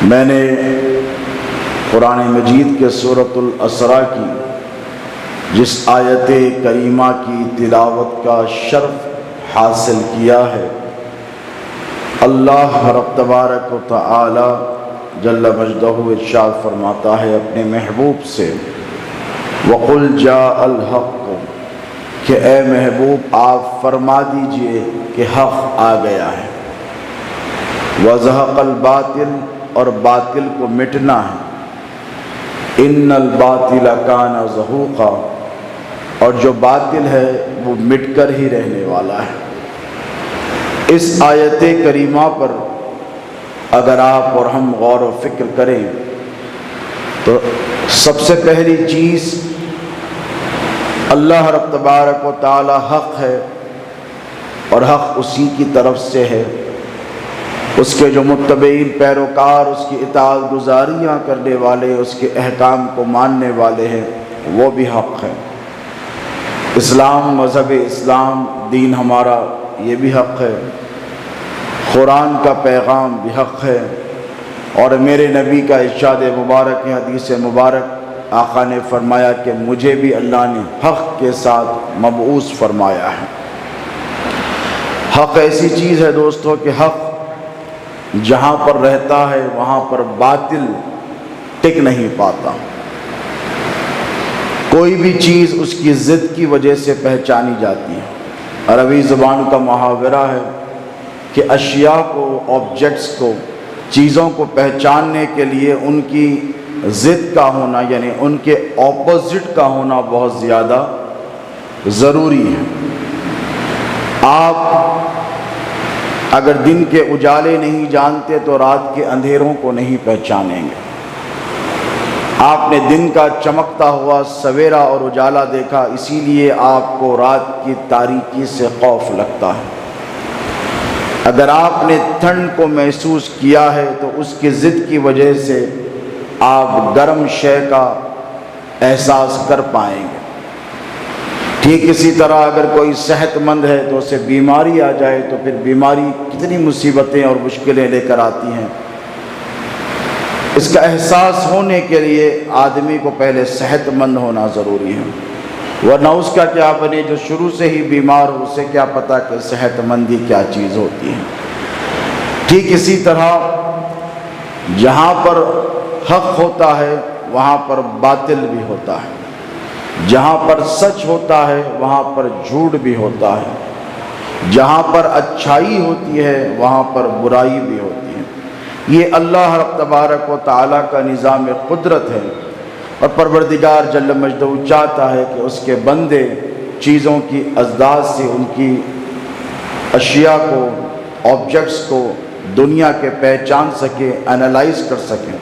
میں نے قرآن مجید کے سورۃ الاسراء کی جس آیت کریمہ کی تلاوت کا شرف حاصل کیا ہے، اللہ رب تبارک و تعالی جل مجدہ ارشاد فرماتا ہے اپنے محبوب سے، وَقُلْ جَاءَ الْحَقُّ، کہ اے محبوب آپ فرما دیجئے کہ حق آ گیا ہے، وَزَهَقَ الْبَاطِلُ، اور باطل کو مٹنا ہے، اِنَّ الْبَاطِلَ كَانَ زَهُوقًا، اور جو باطل ہے وہ مٹ کر ہی رہنے والا ہے۔ اس آیت کریمہ پر اگر آپ اور ہم غور و فکر کریں تو سب سے پہلی چیز اللہ رب تبارک و تعالی حق ہے، اور حق اسی کی طرف سے ہے، اس کے جو متبعین پیروکار، اس کی اطاعت گزاریاں کرنے والے، اس کے احکام کو ماننے والے ہیں، وہ بھی حق ہے۔ اسلام، مذہب اسلام، دین ہمارا، یہ بھی حق ہے، قرآن کا پیغام بھی حق ہے، اور میرے نبی کا ارشاد مبارک ہے، حدیث مبارک، آقا نے فرمایا کہ مجھے بھی اللہ نے حق کے ساتھ مبعوث فرمایا ہے۔ حق ایسی چیز ہے دوستو کہ حق جہاں پر رہتا ہے وہاں پر باطل ٹک نہیں پاتا۔ کوئی بھی چیز اس کی ضد کی وجہ سے پہچانی جاتی ہے۔ عربی زبان کا محاورہ ہے کہ اشیاء کو، آبجیکٹس کو، چیزوں کو پہچاننے کے لیے ان کی ضد کا ہونا، یعنی ان کے اپوزٹ کا ہونا بہت زیادہ ضروری ہے۔ آپ اگر دن کے اجالے نہیں جانتے تو رات کے اندھیروں کو نہیں پہچانیں گے۔ آپ نے دن کا چمکتا ہوا سویرا اور اجالا دیکھا، اسی لیے آپ کو رات کی تاریکی سے خوف لگتا ہے۔ اگر آپ نے ٹھنڈ کو محسوس کیا ہے تو اس کی ضد کی وجہ سے آپ گرم شے کا احساس کر پائیں گے۔ ٹھیک اسی طرح اگر کوئی صحت مند ہے تو اسے بیماری آ جائے تو پھر بیماری کتنی مصیبتیں اور مشکلیں لے کر آتی ہیں۔ اس کا احساس ہونے کے لیے آدمی کو پہلے صحت مند ہونا ضروری ہے، ورنہ اس کا کیا بنے جو شروع سے ہی بیمار ہو، اسے کیا پتا کہ صحت مندی کیا چیز ہوتی ہے۔ ٹھیک اسی طرح جہاں پر حق ہوتا ہے وہاں پر باطل بھی ہوتا ہے، جہاں پر سچ ہوتا ہے وہاں پر جھوٹ بھی ہوتا ہے، جہاں پر اچھائی ہوتی ہے وہاں پر برائی بھی ہوتی ہے۔ یہ اللہ رب تبارک و تعالیٰ کا نظام قدرت ہے، اور پروردگار جل مجدہ چاہتا ہے کہ اس کے بندے چیزوں کی ازداد سے ان کی اشیاء کو، آبجیکٹس کو دنیا کے پہچان سکیں، انالائز کر سکیں۔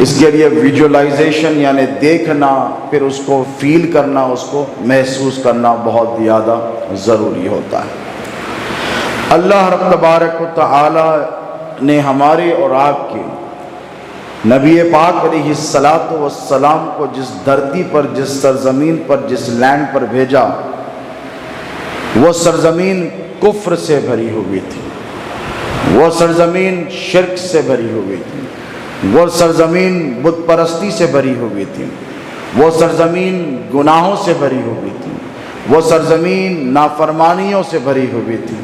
اس کے لیے ویژولائزیشن یعنی دیکھنا، پھر اس کو فیل کرنا، اس کو محسوس کرنا بہت زیادہ ضروری ہوتا ہے۔ اللہ رب تبارک و تعالی نے ہمارے اور آپ کے نبی پاک علیہ السلام کو جس دھرتی پر، جس سرزمین پر، جس لینڈ پر بھیجا، وہ سرزمین کفر سے بھری ہوئی تھی، وہ سرزمین شرک سے بھری ہوئی تھی، وہ سرزمین بت پرستی سے بھری ہوئی تھی، وہ سرزمین گناہوں سے بھری ہوئی تھی، وہ سرزمین نافرمانیوں سے بھری ہوئی تھی۔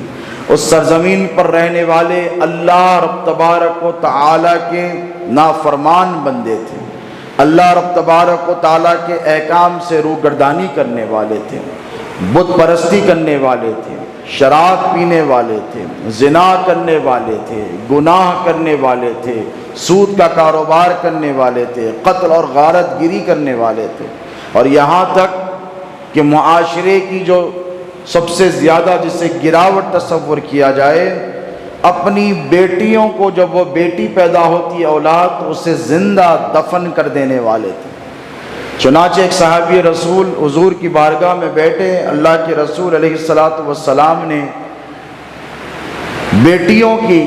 اس سرزمین پر رہنے والے اللہ رب تبارک و تعالیٰ کے نافرمان بندے تھے، اللہ رب تبارک و تعالیٰ کے احکام سے روگردانی کرنے والے تھے، بت پرستی کرنے والے تھے، شراب پینے والے تھے، زنا کرنے والے تھے، گناہ کرنے والے تھے، سود کا کاروبار کرنے والے تھے، قتل اور غارت گیری کرنے والے تھے، اور یہاں تک کہ معاشرے کی جو سب سے زیادہ جسے گراوٹ تصور کیا جائے، اپنی بیٹیوں کو جب وہ بیٹی پیدا ہوتی ہے اولاد تو اسے زندہ دفن کر دینے والے تھے۔ چنانچہ ایک صحابی رسول حضور کی بارگاہ میں بیٹھے، اللہ کے رسول علیہ السلام نے بیٹیوں کی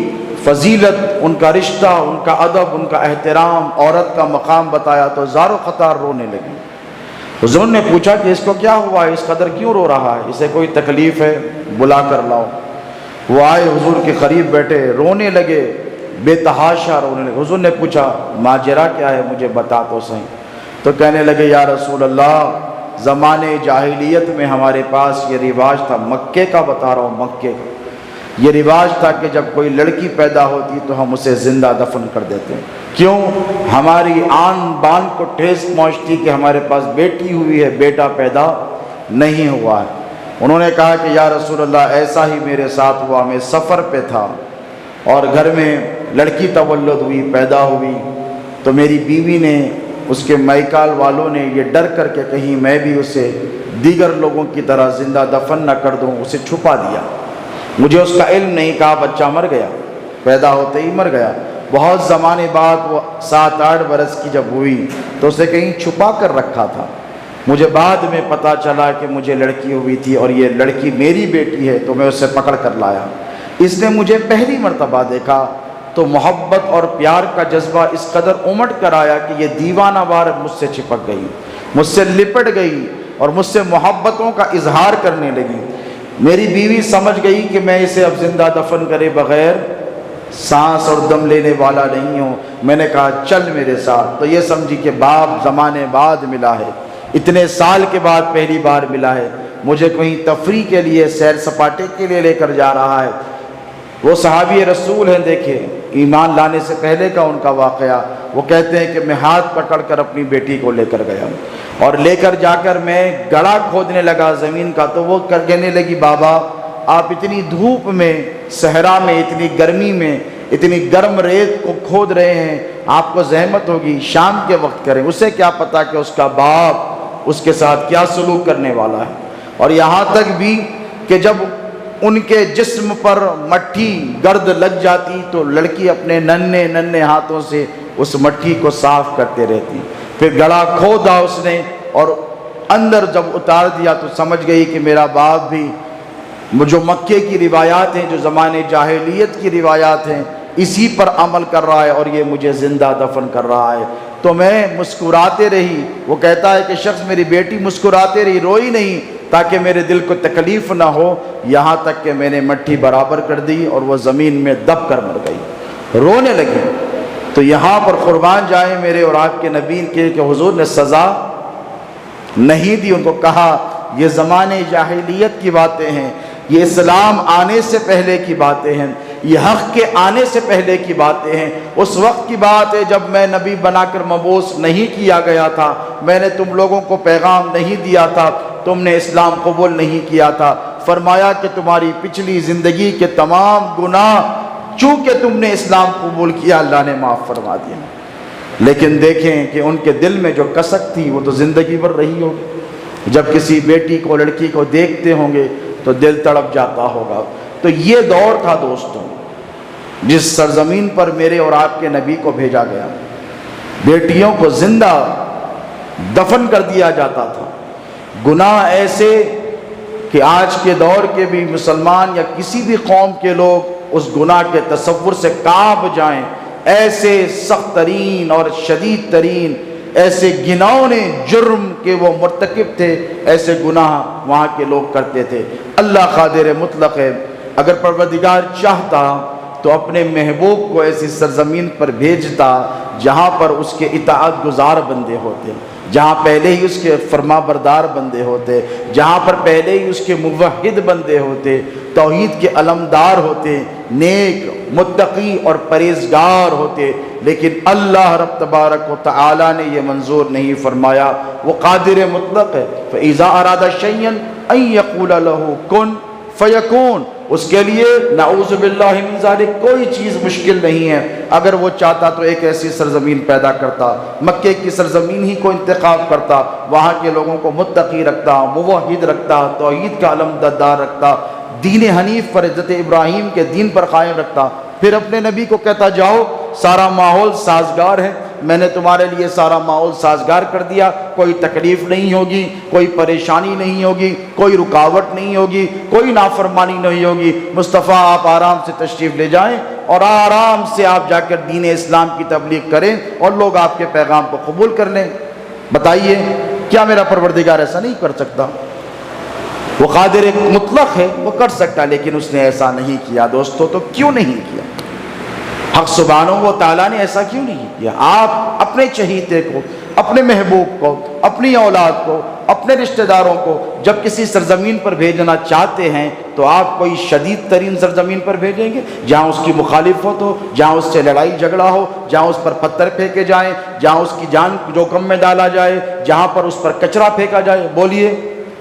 فضیلت، ان کا رشتہ، ان کا ادب، ان کا احترام، عورت کا مقام بتایا تو زار و قطار رونے لگے۔ حضور نے پوچھا کہ اس کو کیا ہوا ہے، اس قدر کیوں رو رہا ہے، اسے کوئی تکلیف ہے، بلا کر لاؤ۔ وہ آئے، حضور کے قریب بیٹھے، رونے لگے، بے تحاشا رونے لگے۔ حضور نے پوچھا ماجرا کیا ہے، مجھے بتا تو صحیح۔ تو کہنے لگے یا رسول اللہ، زمانے جاہلیت میں ہمارے پاس یہ رواج تھا، مکے کا بتا رہا ہوں، مکے کا یہ رواج تھا کہ جب کوئی لڑکی پیدا ہوتی تو ہم اسے زندہ دفن کر دیتے ہیں۔ کیوں؟ ہماری آن بان کو ٹھیس پہنچتی کہ ہمارے پاس بیٹی ہوئی ہے، بیٹا پیدا نہیں ہوا ہے۔ انہوں نے کہا کہ یا رسول اللہ ایسا ہی میرے ساتھ ہوا، میں سفر پہ تھا اور گھر میں لڑکی تولد ہوئی، پیدا ہوئی، تو میری بیوی نے، اس کے میکال والوں نے یہ ڈر کر کے کہیں میں بھی اسے دیگر لوگوں کی طرح زندہ دفن نہ کر دوں، اسے چھپا دیا۔ مجھے اس کا علم نہیں، کہا بچہ مر گیا، پیدا ہوتے ہی مر گیا۔ بہت زمانے بعد وہ 7-8 برس کی جب ہوئی تو اسے کہیں چھپا کر رکھا تھا۔ مجھے بعد میں پتا چلا کہ مجھے لڑکی ہوئی تھی اور یہ لڑکی میری بیٹی ہے، تو میں اسے پکڑ کر لایا۔ اس نے مجھے پہلی مرتبہ دیکھا تو محبت اور پیار کا جذبہ اس قدر امٹ کر آیا کہ یہ دیوانہ وار مجھ سے چپک گئی، مجھ سے لپٹ گئی اور مجھ سے محبتوں کا اظہار کرنے لگی۔ میری بیوی سمجھ گئی کہ میں اسے اب زندہ دفن کرے بغیر سانس اور دم لینے والا نہیں ہوں۔ میں نے کہا چل میرے ساتھ، تو یہ سمجھی کہ باپ زمانے بعد ملا ہے، اتنے سال کے بعد پہلی بار ملا ہے، مجھے کہیں تفریح کے لیے، سیر سپاٹے کے لیے لے کر جا رہا ہے۔ وہ صحابی رسول ہیں، دیکھیں ایمان لانے سے پہلے کا ان کا واقعہ۔ وہ کہتے ہیں کہ میں ہاتھ پکڑ کر اپنی بیٹی کو لے کر گیا اور لے کر جا کر میں گڑھا کھودنے لگا زمین کا، تو وہ کہنے لگی بابا آپ اتنی دھوپ میں، صحرا میں، اتنی گرمی میں، اتنی گرم ریت کو کھود رہے ہیں، آپ کو زحمت ہوگی، شام کے وقت کریں۔ اسے کیا پتا کہ اس کا باپ اس کے ساتھ کیا سلوک کرنے والا ہے۔ اور یہاں تک بھی کہ جب ان کے جسم پر مٹھی گرد لگ جاتی تو لڑکی اپنے ننھے ننھے ہاتھوں سے اس مٹھی کو صاف کرتے رہتی۔ پھر گڑھا کھودا اس نے اور اندر جب اتار دیا تو سمجھ گئی کہ میرا باپ بھی جو مکے کی روایات ہیں، جو زمانے جاہلیت کی روایات ہیں، اسی پر عمل کر رہا ہے اور یہ مجھے زندہ دفن کر رہا ہے۔ تو میں مسکراتے رہی۔ وہ کہتا ہے کہ شخص میری بیٹی مسکراتے رہی، روئی نہیں تاکہ میرے دل کو تکلیف نہ ہو، یہاں تک کہ میں نے مٹھی برابر کر دی اور وہ زمین میں دب کر مر گئی، رونے لگی۔ تو یہاں پر قربان جائیں میرے اور آپ کے نبی کے کہ حضور نے سزا نہیں دی، ان کو کہا یہ زمانے جاہلیت کی باتیں ہیں، یہ اسلام آنے سے پہلے کی باتیں ہیں، یہ حق کے آنے سے پہلے کی باتیں ہیں۔ اس وقت کی بات ہے جب میں نبی بنا کر مبعوث نہیں کیا گیا تھا، میں نے تم لوگوں کو پیغام نہیں دیا تھا، تم نے اسلام قبول نہیں کیا تھا۔ فرمایا کہ تمہاری پچھلی زندگی کے تمام گناہ چونکہ تم نے اسلام قبول کیا اللہ نے معاف فرما دیا۔ لیکن دیکھیں کہ ان کے دل میں جو کسک تھی وہ تو زندگی بھر رہی ہوگی۔ جب کسی بیٹی کو، لڑکی کو دیکھتے ہوں گے تو دل تڑپ جاتا ہوگا۔ تو یہ دور تھا دوستوں جس سرزمین پر میرے اور آپ کے نبی کو بھیجا گیا، بیٹیوں کو زندہ دفن کر دیا جاتا تھا۔ گناہ ایسے کہ آج کے دور کے بھی مسلمان یا کسی بھی قوم کے لوگ اس گناہ کے تصور سے کانپ جائیں، ایسے سخت ترین اور شدید ترین، ایسے گھناؤنے جرم کہ وہ مرتکب تھے، ایسے گناہ وہاں کے لوگ کرتے تھے۔ اللہ قادر مطلق ہے، اگر پروردگار چاہتا تو اپنے محبوب کو ایسی سرزمین پر بھیجتا جہاں پر اس کے اطاعت گزار بندے ہوتے، جہاں پہلے ہی اس کے فرما بردار بندے ہوتے، جہاں پر پہلے ہی اس کے موحد بندے ہوتے، توحید کے علمدار ہوتے، نیک، متقی اور پرہیزگار ہوتے۔ لیکن اللہ رب تبارک و تعالی نے یہ منظور نہیں فرمایا۔ وہ قادر مطلق ہے، فَإِذَا أَرَادَ شَيْئًا أَن يَقُولَ لَهُ كُن فَيَكُونُ، اس کے لیے نعوذ باللہ من ذالک کوئی چیز مشکل نہیں ہے۔ اگر وہ چاہتا تو ایک ایسی سرزمین پیدا کرتا، مکے کی سرزمین ہی کو انتخاب کرتا، وہاں کے لوگوں کو متقی رکھتا، موحد رکھتا، توحید کا علمدار رکھتا، دین حنیف پر، حضرت ابراہیم کے دین پر قائم رکھتا، پھر اپنے نبی کو کہتا جاؤ سارا ماحول سازگار ہے، میں نے تمہارے لیے سارا ماحول سازگار کر دیا، کوئی تکلیف نہیں ہوگی، کوئی پریشانی نہیں ہوگی، کوئی رکاوٹ نہیں ہوگی، کوئی نافرمانی نہیں ہوگی، مصطفیٰ آپ آرام سے تشریف لے جائیں اور آرام سے آپ جا کر دین اسلام کی تبلیغ کریں اور لوگ آپ کے پیغام کو قبول کر لیں۔ بتائیے کیا میرا پروردگار ایسا نہیں کر سکتا؟ وہ قادر مطلق ہے، وہ کر سکتا، لیکن اس نے ایسا نہیں کیا۔ دوستو تو کیوں نہیں کیا؟ حق سبحانہ و تعالیٰ نے ایسا کیوں نہیں کیا؟ آپ اپنے چہیتے کو، اپنے محبوب کو، اپنی اولاد کو، اپنے رشتہ داروں کو جب کسی سرزمین پر بھیجنا چاہتے ہیں تو آپ کوئی شدید ترین سرزمین پر بھیجیں گے جہاں اس کی مخالفت ہو، جہاں اس سے لڑائی جھگڑا ہو، جہاں اس پر پتھر پھینکے جائیں، جہاں اس کی جان جوخم میں ڈالا جائے، جہاں پر اس پر کچرا پھینکا جائے؟ بولیے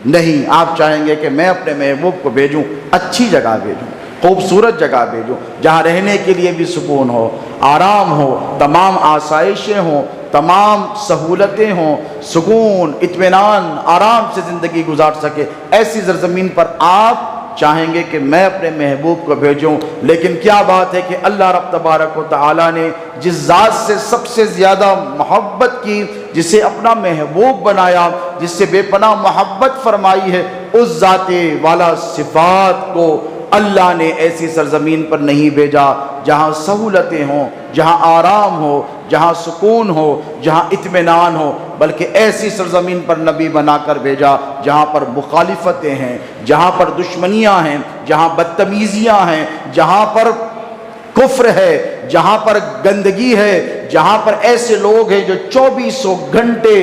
نہیں، آپ چاہیں گے کہ میں اپنے محبوب کو بھیجوں، اچھی جگہ بھیجوں، خوبصورت جگہ بھیجوں، جہاں رہنے کے لیے بھی سکون ہو، آرام ہو، تمام آسائشیں ہوں، تمام سہولتیں ہوں، سکون، اطمینان، آرام سے زندگی گزار سکے۔ ایسی سرزمین پر آپ چاہیں گے کہ میں اپنے محبوب کو بھیجوں، لیکن کیا بات ہے کہ اللہ رب تبارک و تعالیٰ نے جس ذات سے سب سے زیادہ محبت کی، جسے اپنا محبوب بنایا، جس سے بے پناہ محبت فرمائی ہے، اس ذات والا صفات کو اللہ نے ایسی سرزمین پر نہیں بھیجا جہاں سہولتیں ہوں، جہاں آرام ہو، جہاں سکون ہو، جہاں اطمینان ہو، بلکہ ایسی سرزمین پر نبی بنا کر بھیجا جہاں پر مخالفتیں ہیں، جہاں پر دشمنیاں ہیں، جہاں بدتمیزیاں ہیں، جہاں پر کفر ہے، جہاں پر گندگی ہے، جہاں پر ایسے لوگ ہیں جو 24 گھنٹے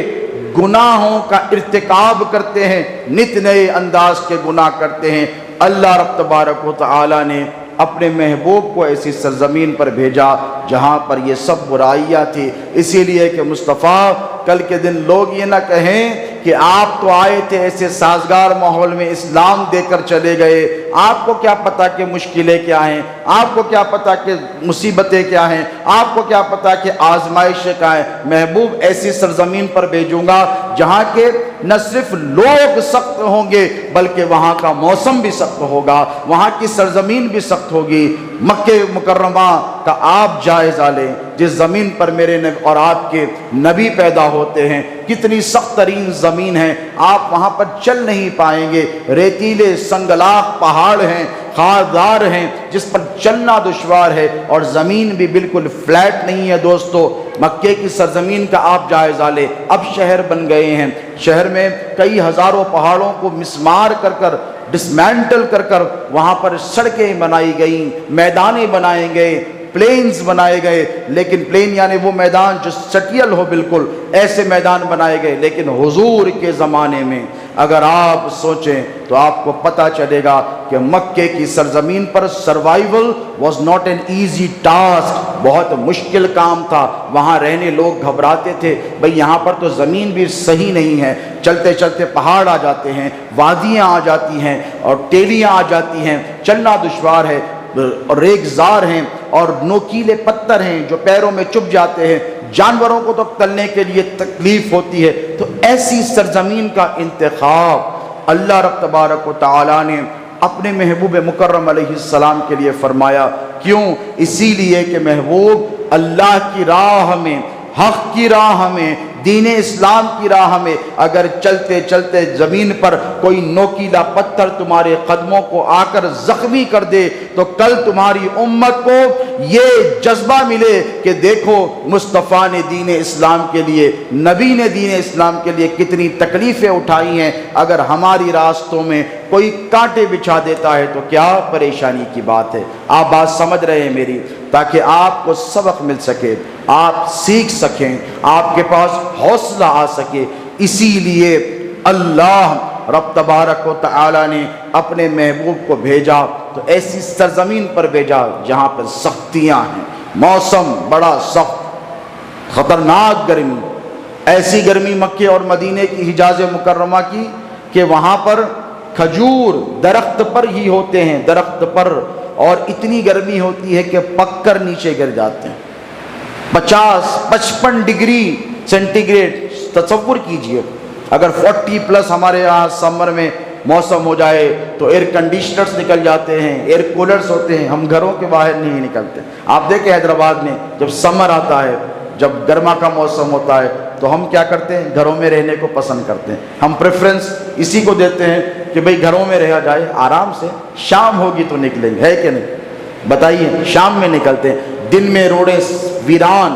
گناہوں کا ارتکاب کرتے ہیں، نت نئے انداز کے گناہ کرتے ہیں۔ اللہ رب تبارک و تعالی نے اپنے محبوب کو ایسی سرزمین پر بھیجا جہاں پر یہ سب برائیاں تھی، اسی لیے کہ مصطفیٰ کل کے دن لوگ یہ نہ کہیں کہ آپ تو آئے تھے ایسے سازگار ماحول میں، اسلام دے کر چلے گئے، آپ کو کیا پتا کہ مشکلیں کیا ہیں، آپ کو کیا پتا کہ مصیبتیں کیا ہیں، آپ کو کیا پتا کہ آزمائشیں کیا ہیں۔ محبوب ایسی سرزمین پر بھیجوں گا جہاں کے نہ صرف لوگ سخت ہوں گے بلکہ وہاں کا موسم بھی سخت ہوگا، وہاں کی سرزمین بھی سخت ہوگی۔ مکہ مکرمہ کا آپ جائزہ لیں، جس زمین پر میرے اور آپ کے نبی پیدا ہوتے ہیں، کتنی سخت ترین زمین ہے، آپ وہاں پر چل نہیں پائیں گے، ریتیلے سنگلاخ پہاڑ ہیں، خاردار ہیں جس پر چلنا دشوار ہے، اور زمین بھی بالکل فلیٹ نہیں ہے۔ دوستو مکے کی سرزمین کا آپ جائزہ لیں، اب شہر بن گئے ہیں، شہر میں کئی ہزاروں پہاڑوں کو مسمار کر کر ڈسمینٹل کر کر وہاں پر سڑکیں بنائی گئیں، میدانیں بنائے گئے، پلینز بنائے گئے، لیکن پلین یعنی وہ میدان جو سٹیل ہو، بالکل ایسے میدان بنائے گئے۔ لیکن حضور کے زمانے میں اگر آپ سوچیں تو آپ کو پتہ چلے گا کہ مکے کی سرزمین پر survival was not an easy task, بہت مشکل کام تھا۔ وہاں رہنے لوگ گھبراتے تھے، بھئی یہاں پر تو زمین بھی صحیح نہیں ہے، چلتے چلتے پہاڑ آ جاتے ہیں، وادیاں آ جاتی ہیں اور ٹیلیاں آ جاتی ہیں، چلنا دشوار ہے، اور ریگزار ہیں اور نوکیلے پتھر ہیں جو پیروں میں چبھ جاتے ہیں، جانوروں کو تو تلنے کے لیے تکلیف ہوتی ہے۔ تو ایسی سرزمین کا انتخاب اللہ رب تبارک و تعالی نے اپنے محبوب مکرم علیہ السلام کے لیے فرمایا۔ کیوں؟ اسی لیے کہ محبوب اللہ کی راہ میں، حق کی راہ میں، دین اسلام کی راہ میں اگر چلتے چلتے زمین پر کوئی نوکیلا پتھر تمہارے قدموں کو آ کر زخمی کر دے تو کل تمہاری امت کو یہ جذبہ ملے کہ دیکھو مصطفیٰ نے دین اسلام کے لیے، نبی نے دین اسلام کے لیے کتنی تکلیفیں اٹھائی ہیں، اگر ہماری راستوں میں کوئی کانٹے بچھا دیتا ہے تو کیا پریشانی کی بات ہے۔ آپ بات سمجھ رہے ہیں میری، تاکہ آپ کو سبق مل سکے، آپ سیکھ سکیں، آپ کے پاس حوصلہ آ سکے۔ اسی لیے اللہ رب تبارک و تعالی نے اپنے محبوب کو بھیجا تو ایسی سرزمین پر بھیجا جہاں پر سختیاں ہیں، موسم بڑا سخت، خطرناک گرمی، ایسی گرمی مکے اور مدینے کی حجاز مکرمہ کی کہ وہاں پر کھجور درخت پر ہی ہوتے ہیں، درخت پر، اور اتنی گرمی ہوتی ہے کہ پک کر نیچے گر جاتے ہیں۔ 50-55 ڈگری سینٹی گریڈ تصور کیجئے، اگر 40+ ہمارے یہاں سمر میں موسم ہو جائے تو ایئر کنڈیشنرز نکل جاتے ہیں، ایئر کولرز ہوتے ہیں، ہم گھروں کے باہر نہیں نکلتے۔ آپ دیکھیں حیدرآباد میں جب سمر آتا ہے، جب گرما کا موسم ہوتا ہے تو ہم کیا کرتے ہیں؟ گھروں میں رہنے کو پسند کرتے ہیں، ہم پریفرنس اسی کو دیتے ہیں کہ بھئی گھروں میں رہا جائے آرام سے، شام ہوگی تو نکلیں گے، ہے کہ نہیں؟ بتائیے، شام میں نکلتے ہیں، دن میں روڈیں ویران،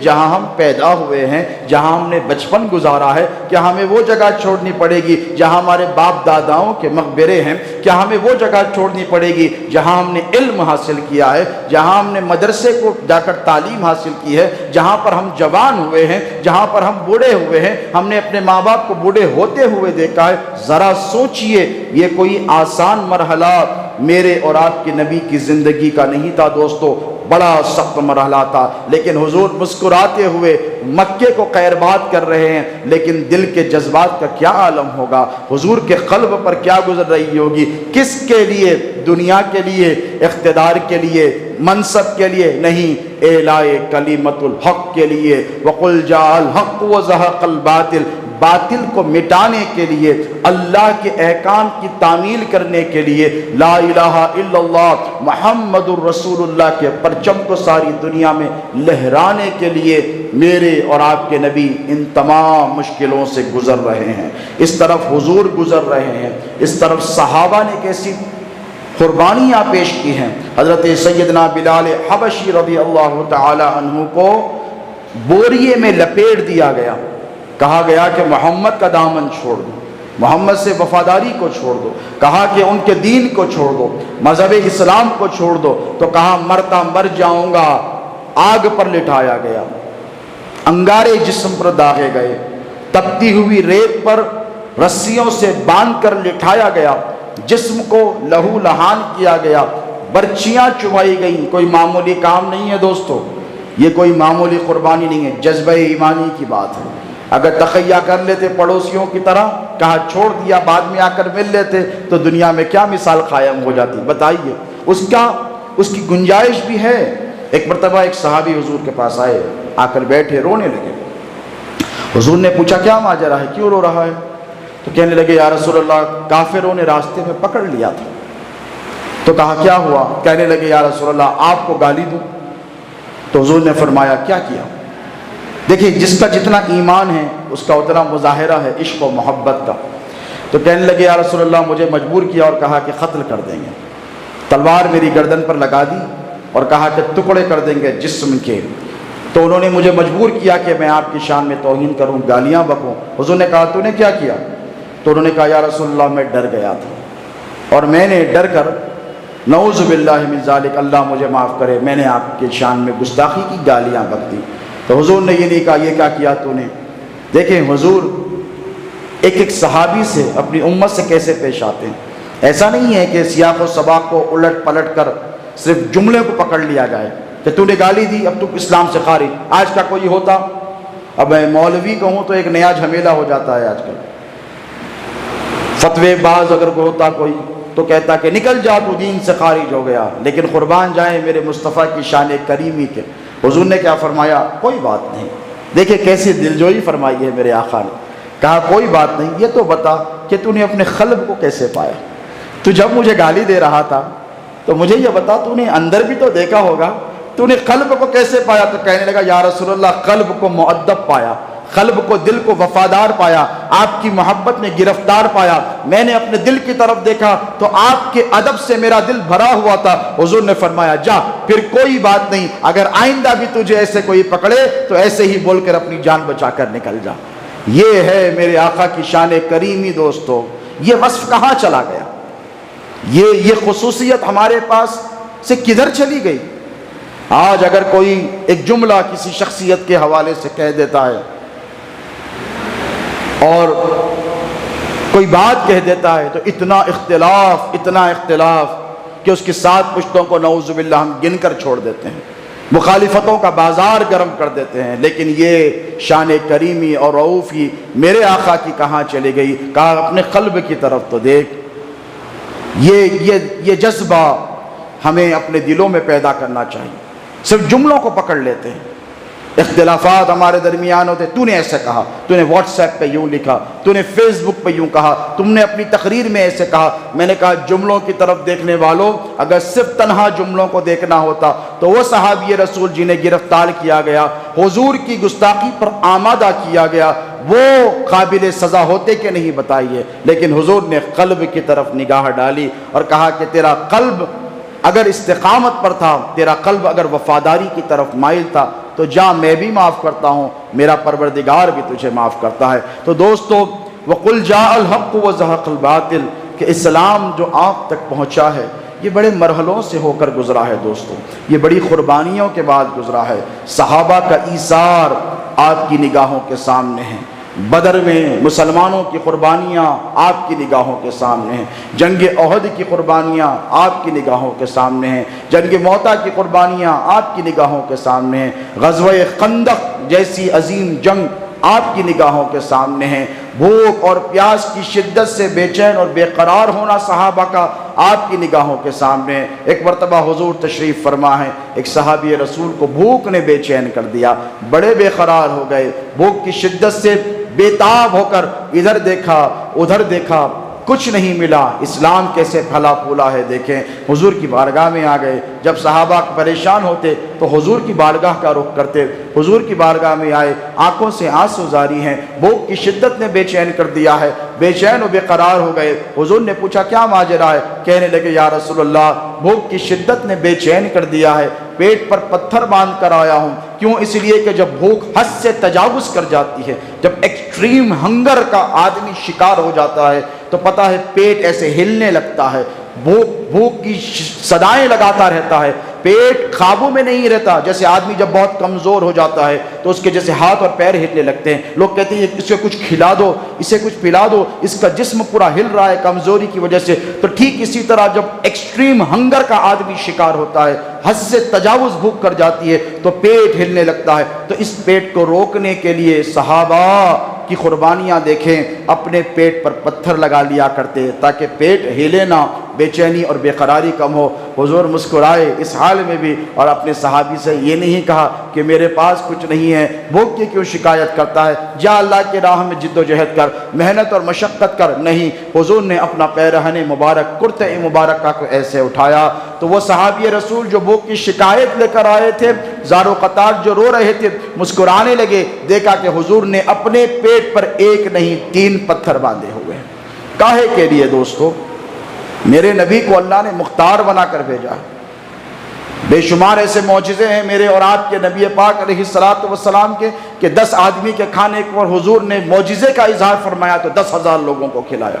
جہاں ہم پیدا ہوئے ہیں، جہاں ہم نے بچپن گزارا ہے؟ کیا ہمیں وہ جگہ چھوڑنی پڑے گی جہاں ہمارے باپ داداؤں کے مقبرے ہیں؟ کیا ہمیں وہ جگہ چھوڑنی پڑے گی جہاں ہم نے علم حاصل کیا ہے، جہاں ہم نے مدرسے کو جا کر تعلیم حاصل کی ہے، جہاں پر ہم جوان ہوئے ہیں، جہاں پر ہم بوڑھے ہوئے ہیں، ہم نے اپنے ماں باپ کو بوڑھے ہوتے ہوئے دیکھا ہے؟ ذرا سوچئے، یہ کوئی آسان مرحلہ میرے اور آپ کے نبی کی زندگی کا نہیں تھا دوستو، بڑا سخت مرحلہ تھا، لیکن حضور مسکراتے ہوئے مکے کو خیرباد کر رہے ہیں، لیکن دل کے جذبات کا کیا عالم ہوگا، حضور کے قلب پر کیا گزر رہی ہوگی؟ کس کے لیے؟ دنیا کے لیے، اقتدار کے لیے، منصب کے لیے نہیں، اعلائے کلمت الحق کے لیے۔ وَقُلْ جَاءَ الْحَقُّ وَزَهَقَ الْبَاطِلُ، باطل کو مٹانے کے لیے، اللہ کے احکام کی تعمیل کرنے کے لیے، لا الہ الا اللہ محمد الرسول اللہ کے پرچم کو ساری دنیا میں لہرانے کے لیے میرے اور آپ کے نبی ان تمام مشکلوں سے گزر رہے ہیں۔ اس طرف حضور گزر رہے ہیں، اس طرف صحابہ نے کیسی قربانیاں پیش کی ہیں۔ حضرت سیدنا بلال حبشی رضی اللہ تعالی عنہ کو بوریے میں لپیٹ دیا گیا، کہا گیا کہ محمد کا دامن چھوڑ دو، محمد سے وفاداری کو چھوڑ دو، کہا کہ ان کے دین کو چھوڑ دو، مذہب اسلام کو چھوڑ دو، تو کہا مرتا مر جاؤں گا۔ آگ پر لٹایا گیا، انگارے جسم پر داغے گئے، تپتی ہوئی ریت پر رسیوں سے باندھ کر لٹایا گیا، جسم کو لہو لہان کیا گیا، برچیاں چبائی گئیں۔ کوئی معمولی کام نہیں ہے دوستو، یہ کوئی معمولی قربانی نہیں ہے، جذبہ ایمانی کی بات ہے۔ اگر تقیہ کر لیتے پڑوسیوں کی طرح، کہا چھوڑ دیا، بعد میں آ کر مل لیتے، تو دنیا میں کیا مثال قائم ہو جاتی؟ بتائیے، اس کی گنجائش بھی ہے۔ ایک مرتبہ ایک صحابی حضور کے پاس آئے، آ کر بیٹھے، رونے لگے۔ حضور نے پوچھا کیا ماجرا ہے، کیوں رو رہا ہے؟ تو کہنے لگے یا رسول اللہ کافروں نے راستے میں پکڑ لیا تھا۔ تو کہا کیا ہوا؟ کہنے لگے یا رسول اللہ آپ کو گالی دوں؟ تو حضور نے فرمایا کیا کیا؟ دیکھیں جس کا جتنا ایمان ہے اس کا اتنا مظاہرہ ہے عشق و محبت کا۔ تو کہنے لگے یا رسول اللہ مجھے مجبور کیا اور کہا کہ قتل کر دیں گے، تلوار میری گردن پر لگا دی اور کہا کہ ٹکڑے کر دیں گے جسم کے۔ تو انہوں نے مجھے مجبور کیا کہ میں آپ کی شان میں توہین کروں، گالیاں بکوں۔ حضور نے کہا تو نے کیا کیا؟ تو انہوں نے کہا یا رسول اللہ میں ڈر گیا تھا اور میں نے ڈر کر، نعوذ باللہ من ذالک، اللہ مجھے معاف کرے، میں نے آپ کی شان میں گستاخی کی، گالیاں بک دی۔ تو حضور نے یہ نہیں کہا یہ کیا کیا تو نے۔ دیکھیں حضور ایک ایک صحابی سے، اپنی امت سے کیسے پیش آتے ہیں۔ ایسا نہیں ہے کہ سیاق و سباق کو الٹ پلٹ کر صرف جملے کو پکڑ لیا جائے کہ تو نے گالی دی اب تو اسلام سے خارج۔ آج کا کوئی ہوتا، اب میں مولوی کہوں تو ایک نیا جھمیلہ ہو جاتا ہے آج کل۔ فتوے باز اگر کوئی ہوتا کوئی تو کہتا کہ نکل جا تو دین سے خارج ہو گیا، لیکن قربان جائیں میرے مصطفیٰ کی شان کریمی کے۔ حضور نے کیا فرمایا؟ کوئی بات نہیں۔ دیکھیں کیسی دلجوئی فرمائی ہے میرے آقا نے، کہا کوئی بات نہیں، یہ تو بتا کہ تو نے اپنے قلب کو کیسے پایا؟ تو جب مجھے گالی دے رہا تھا تو مجھے یہ بتا تو نے اندر بھی تو دیکھا ہوگا، تو نے قلب کو کیسے پایا؟ تو کہنے لگا یا رسول اللہ قلب کو مؤدب پایا، قلب کو، دل کو وفادار پایا، آپ کی محبت میں گرفتار پایا۔ میں نے اپنے دل کی طرف دیکھا تو آپ کے ادب سے میرا دل بھرا ہوا تھا۔ حضور نے فرمایا جا، پھر کوئی بات نہیں، اگر آئندہ بھی تجھے ایسے کوئی پکڑے تو ایسے ہی بول کر اپنی جان بچا کر نکل جا۔ یہ ہے میرے آقا کی شان کریمی دوستو۔ یہ وصف کہاں چلا گیا؟ یہ خصوصیت ہمارے پاس سے کدھر چلی گئی؟ آج اگر کوئی ایک جملہ کسی شخصیت کے حوالے سے کہہ دیتا ہے اور کوئی بات کہہ دیتا ہے تو اتنا اختلاف کہ اس کی 7 پشتوں کو نعوذ باللہ ہم گن کر چھوڑ دیتے ہیں، مخالفتوں کا بازار گرم کر دیتے ہیں۔ لیکن یہ شان کریمی اور رعوفی میرے آقا کی کہاں چلی گئی؟ کہا اپنے قلب کی طرف تو دیکھ۔ یہ جذبہ ہمیں اپنے دلوں میں پیدا کرنا چاہیے۔ صرف جملوں کو پکڑ لیتے ہیں، اختلافات ہمارے درمیان ہوتے، تو نے ایسے کہا، تو نے واٹس ایپ پہ یوں لکھا، تو نے فیس بک پہ یوں کہا، تم نے اپنی تقریر میں ایسے کہا۔ میں نے کہا جملوں کی طرف دیکھنے والوں، اگر صرف تنہا جملوں کو دیکھنا ہوتا تو وہ صحابی رسول جنہیں گرفتار کیا گیا، حضور کی گستاخی پر آمادہ کیا گیا، وہ قابل سزا ہوتے کہ نہیں بتائیے؟ لیکن حضور نے قلب کی طرف نگاہ ڈالی اور کہا کہ تیرا قلب اگر استقامت پر تھا، تیرا قلب اگر وفاداری کی طرف مائل تھا تو جا میں بھی معاف کرتا ہوں، میرا پروردگار بھی تجھے معاف کرتا ہے۔ تو دوستو وَقُلْ جَاءَ الْحَقُّ وَزَهَقَ الْبَاطِلُ کہ اسلام جو آپ تک پہنچا ہے یہ بڑے مرحلوں سے ہو کر گزرا ہے دوستو، یہ بڑی قربانیوں کے بعد گزرا ہے۔ صحابہ کا ایثار آپ کی نگاہوں کے سامنے ہے، بدر میں مسلمانوں کی قربانیاں آپ کی نگاہوں کے سامنے ہیں، جنگ احد کی قربانیاں آپ کی نگاہوں کے سامنے ہیں، جنگ موتا کی قربانیاں آپ کی نگاہوں کے سامنے ہیں، غزوہ خندق جیسی عظیم جنگ آپ کی نگاہوں کے سامنے ہیں، بھوک اور پیاس کی شدت سے بے چین اور بے قرار ہونا صحابہ کا آپ کی نگاہوں کے سامنے ہے۔ ایک مرتبہ حضور تشریف فرما ہے، ایک صحابی رسول کو بھوک نے بے چین کر دیا، بڑے بے قرار ہو گئے، بھوک کی شدت سے بے تاب ہو کر ادھر دیکھا ادھر دیکھا، کچھ نہیں ملا، اسلام کیسے پھلا پھولا ہے دیکھیں۔ حضور کی بارگاہ میں آ گئے، جب صحابہ پریشان ہوتے تو حضور کی بارگاہ کا رخ کرتے، حضور کی بارگاہ میں آئے، آنکھوں سے آنسو جاری ہیں، بھوک کی شدت نے بے چین کر دیا ہے، بے چین و بے قرار ہو گئے۔ حضور نے پوچھا کیا ماجرا ہے؟ کہنے لگے یا رسول اللہ بھوک کی شدت نے بے چین کر دیا ہے، پیٹ پر پتھر باندھ کر آیا ہوں۔ کیوں؟ اس لیے کہ جب بھوک حد سے تجاوز کر جاتی ہے، جب ایکسٹریم ہنگر کا آدمی شکار ہو جاتا ہے تو پتہ ہے پیٹ ایسے ہلنے لگتا ہے، بھوک کی صدائیں لگاتا رہتا ہے، پیٹ قابو میں نہیں رہتا۔ جیسے آدمی جب بہت کمزور ہو جاتا ہے تو اس کے جیسے ہاتھ اور پیر ہلنے لگتے ہیں، لوگ کہتے ہیں اسے کچھ کھلا دو، اسے کچھ پلا دو، اس کا جسم پورا ہل رہا ہے کمزوری کی وجہ سے۔ تو ٹھیک اسی طرح جب ایکسٹریم ہنگر کا آدمی شکار ہوتا ہے، حد سے تجاوز بھوک کر جاتی ہے تو پیٹ ہلنے لگتا ہے۔ تو اس پیٹ کو روکنے کے لیے صحابہ کی قربانیاں دیکھیں، اپنے پیٹ پر پتھر لگا لیا کرتے تاکہ پیٹ ہلے نہ، بے چینی اور بے قراری کم ہو۔ حضور مسکرائے اس حال میں بھی اور اپنے صحابی سے یہ نہیں کہا کہ میرے پاس کچھ نہیں ہے، بھوک کی کیوں شکایت کرتا ہے، جا اللہ کے راہ میں جد و جہد کر، محنت اور مشقت کر۔ نہیں، حضور نے اپنا پیرہن مبارک کرتے مبارکہ کو ایسے اٹھایا تو وہ صحابی رسول جو بھوک کی شکایت لے کر آئے تھے، زار و قطار جو رو رہے تھے، مسکرانے لگے، دیکھا کہ حضور نے اپنے پیٹ پر ایک نہیں 3 پتھر باندھے ہوئے ہیں۔ کاہے کے لیے دوستو؟ میرے نبی کو اللہ نے مختار بنا کر بھیجا ہے۔ بے شمار ایسے معجزے ہیں میرے اور آپ کے نبی پاک علیہ الصلوۃ والسلام کے کہ 10 آدمی کے کھانے پر حضور نے معجزے کا اظہار فرمایا تو 10,000 لوگوں کو کھلایا۔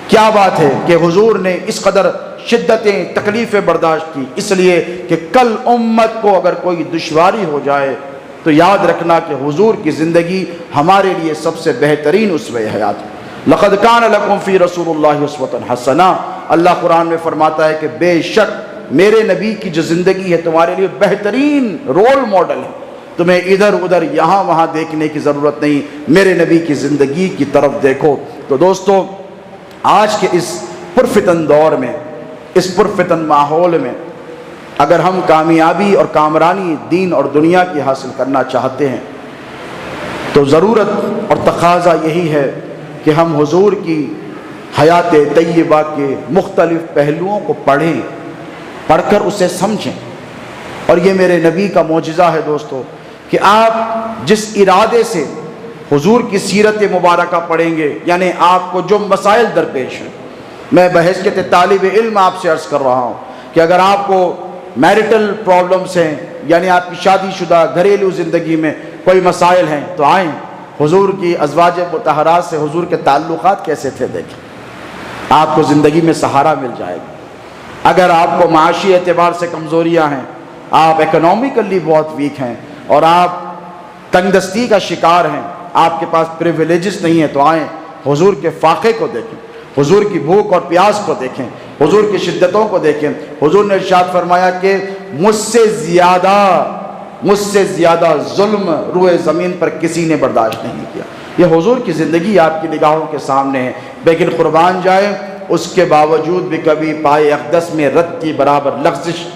کیا بات ہے کہ حضور نے اس قدر شدتیں تکلیفیں برداشت کی، اس لیے کہ کل امت کو اگر کوئی دشواری ہو جائے تو یاد رکھنا کہ حضور کی زندگی ہمارے لیے سب سے بہترین اسوہ حیات ہے۔ لقد کان لکم فی رسول اللہ اسوۃ حسنہ، اللہ قرآن میں فرماتا ہے کہ بے شک میرے نبی کی جو زندگی ہے تمہارے لیے بہترین رول ماڈل ہے، تمہیں ادھر ادھر یہاں وہاں دیکھنے کی ضرورت نہیں، میرے نبی کی زندگی کی طرف دیکھو۔ تو دوستو آج کے اس پرفتن دور میں، اس پرفتن ماحول میں اگر ہم کامیابی اور کامرانی دین اور دنیا کی حاصل کرنا چاہتے ہیں تو ضرورت اور تقاضا یہی ہے کہ ہم حضور کی حیات طیبہ کے مختلف پہلوؤں کو پڑھیں، پڑھ کر اسے سمجھیں۔ اور یہ میرے نبی کا معجزہ ہے دوستو کہ آپ جس ارادے سے حضور کی سیرت مبارکہ پڑھیں گے، یعنی آپ کو جو مسائل درپیش ہیں، میں بحیثیت طالب علم آپ سے عرض کر رہا ہوں کہ اگر آپ کو میرٹل پرابلمز ہیں، یعنی آپ کی شادی شدہ گھریلو زندگی میں کوئی مسائل ہیں تو آئیں، حضور کی ازواج مطہرات سے حضور کے تعلقات کیسے تھے دیکھیں، آپ کو زندگی میں سہارا مل جائے گا۔ اگر آپ کو معاشی اعتبار سے کمزوریاں ہیں، آپ اکنومیکلی بہت ویک ہیں اور آپ تنگ دستی کا شکار ہیں، آپ کے پاس پریویلیجز نہیں ہیں تو آئیں، حضور کے فاقے کو دیکھیں، حضور کی بھوک اور پیاس کو دیکھیں، حضور کی شدتوں کو دیکھیں۔ حضور نے ارشاد فرمایا کہ مجھ سے زیادہ ظلم روئے زمین پر کسی نے برداشت نہیں کیا۔ یہ حضور کی زندگی آپ کی نگاہوں کے سامنے ہے، لیکن قربان جائے اس کے باوجود بھی کبھی پائے اقدس میں رت کی برابر لغزش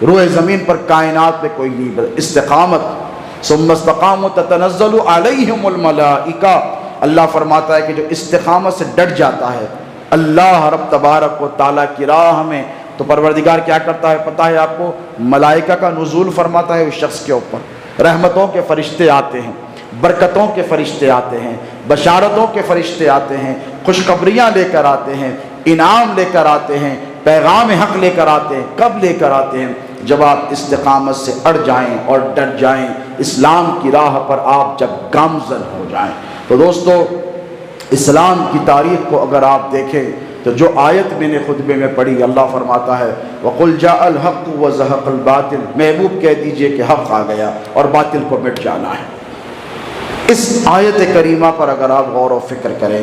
روئے زمین پر کائنات میں کوئی نہیں۔ استقامت، ثم استقاموا تتنزل علیہم الملائکہ، اللہ فرماتا ہے کہ جو استقامت سے ڈٹ جاتا ہے اللہ رب تبارک و تعالیٰ کی راہ میں، تو پروردگار کیا کرتا ہے پتہ ہے آپ کو؟ ملائکہ کا نزول فرماتا ہے اس شخص کے اوپر، رحمتوں کے فرشتے آتے ہیں، برکتوں کے فرشتے آتے ہیں، بشارتوں کے فرشتے آتے ہیں، خوشخبریاں لے کر آتے ہیں، انعام لے کر آتے ہیں، پیغام حق لے کر آتے ہیں۔ کب لے کر آتے ہیں؟ جب آپ استقامت سے اڑ جائیں اور ڈٹ جائیں، اسلام کی راہ پر آپ جب گامزن ہو جائیں۔ تو دوستو، اسلام کی تاریخ کو اگر آپ دیکھیں تو جو آیت میں نے خطبے میں پڑھی، اللہ فرماتا ہے وَقُلْ جَاءَ الْحَقُّ وَزَهَقَ الْبَاطِلُ، محبوب کہہ دیجئے کہ حق آ گیا اور باطل کو مٹ جانا ہے۔ اس آیت کریمہ پر اگر آپ غور و فکر کریں،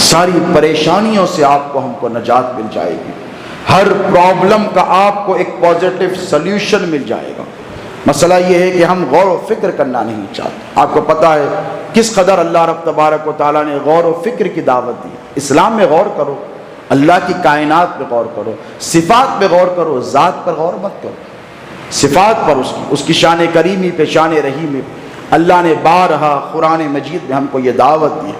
ساری پریشانیوں سے آپ کو ہم کو نجات مل جائے گی، ہر پرابلم کا آپ کو ایک پازیٹیو سلیوشن مل جائے گا۔ مسئلہ یہ ہے کہ ہم غور و فکر کرنا نہیں چاہتے۔ آپ کو پتہ ہے کس قدر اللہ رب تبارک و تعالیٰ نے غور و فکر کی دعوت دی۔ اسلام میں غور کرو، اللہ کی کائنات پہ غور کرو، صفات پہ غور کرو، ذات پر غور مت کرو، صفات پر اس کی شان کریمی پہ، شان رحیمی پہ۔ اللہ نے بارہا قرآن مجید میں ہم کو یہ دعوت دی۔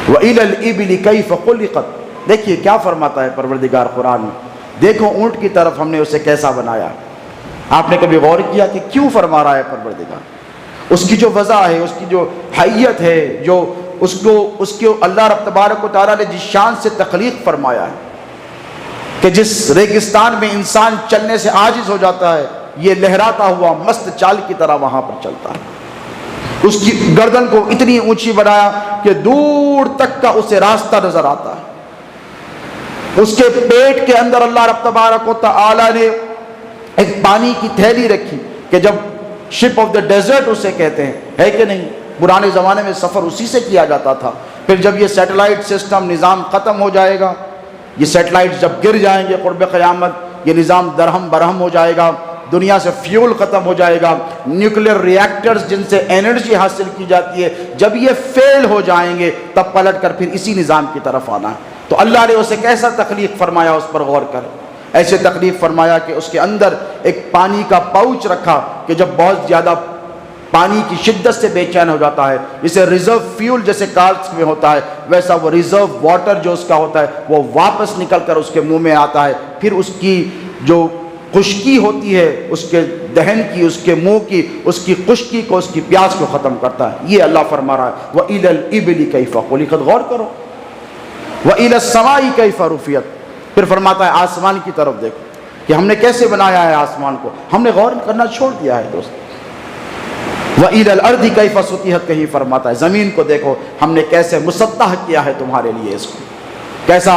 وَإِلَى الْإِبِلِ كَيْفَ خُلِقَتْ، دیکھیے کیا فرماتا ہے پروردگار قرآن میں، دیکھو اونٹ کی طرف ہم نے اسے کیسا بنایا۔ آپ نے کبھی غور کیا کہ کیوں فرما رہا ہے پروردگار؟ اس کی جو وضع ہے، اس کی جو حیت ہے، جو اس کو اللہ رب تبارک و تعالیٰ نے جس شان سے تخلیق فرمایا ہے کہ جس ریگستان میں انسان چلنے سے عاجز ہو جاتا ہے، یہ لہراتا ہوا مست چال کی طرح وہاں پر چلتا ہے۔ اس کی گردن کو اتنی اونچی بنایا کہ دور تک کا اسے راستہ نظر آتا ہے۔ اس کے پیٹ کے اندر اللہ رب تبارک و تعالیٰ نے ایک پانی کی تھیلی رکھی کہ جب شپ آف دا ڈیزرٹ اسے کہتے ہیں، ہے کہ نہیں؟ پرانے زمانے میں سفر اسی سے کیا جاتا تھا۔ پھر جب یہ سیٹلائٹ سسٹم نظام ختم ہو جائے گا، یہ سیٹلائٹ جب گر جائیں گے قرب قیامت، یہ نظام درہم برہم ہو جائے گا، دنیا سے فیول ختم ہو جائے گا، نیوکلیر ریاکٹرز جن سے انرجی حاصل کی جاتی ہے، جب یہ فیل ہو جائیں گے تب پلٹ کر پھر اسی نظام کی طرف آنا ہے۔ تو اللہ نے اسے کیسا تخلیق فرمایا، اس پر غور کر، ایسے تخلیق فرمایا کہ اس کے اندر ایک پانی کا پاؤچ رکھا کہ جب بہت زیادہ پانی کی شدت سے بے چین ہو جاتا ہے، جسے ریزرو فیول جیسے کارس میں ہوتا ہے، ویسا وہ ریزرو واٹر جو اس کا ہوتا ہے وہ واپس نکل کر اس کے منہ میں آتا ہے، پھر اس کی جو خشکی ہوتی ہے، اس کے دہن کی، اس کے منہ کی، اس کی خشکی کو، اس کی پیاس کو ختم کرتا ہے۔ یہ اللہ فرما رہا ہے وَإِلَى الْإِبِلِ كَيْفَ خُلِقَتْ، غور کرو، وَإِلَى السَّمَاءِ كَيْفَ رُفِعَتْ، پھر فرماتا ہے آسمان کی طرف دیکھو کہ ہم نے کیسے بنایا ہے آسمان کو، ہم نے غور کرنا چھوڑ دیا ہے دوست۔ وَإِلَى الْأَرْضِ كَيْفَ سُطِحَتْ، کہیں فرماتا ہے زمین کو دیکھو ہم نے کیسے مسطح کیا ہے تمہارے لیے، اس کو کیسا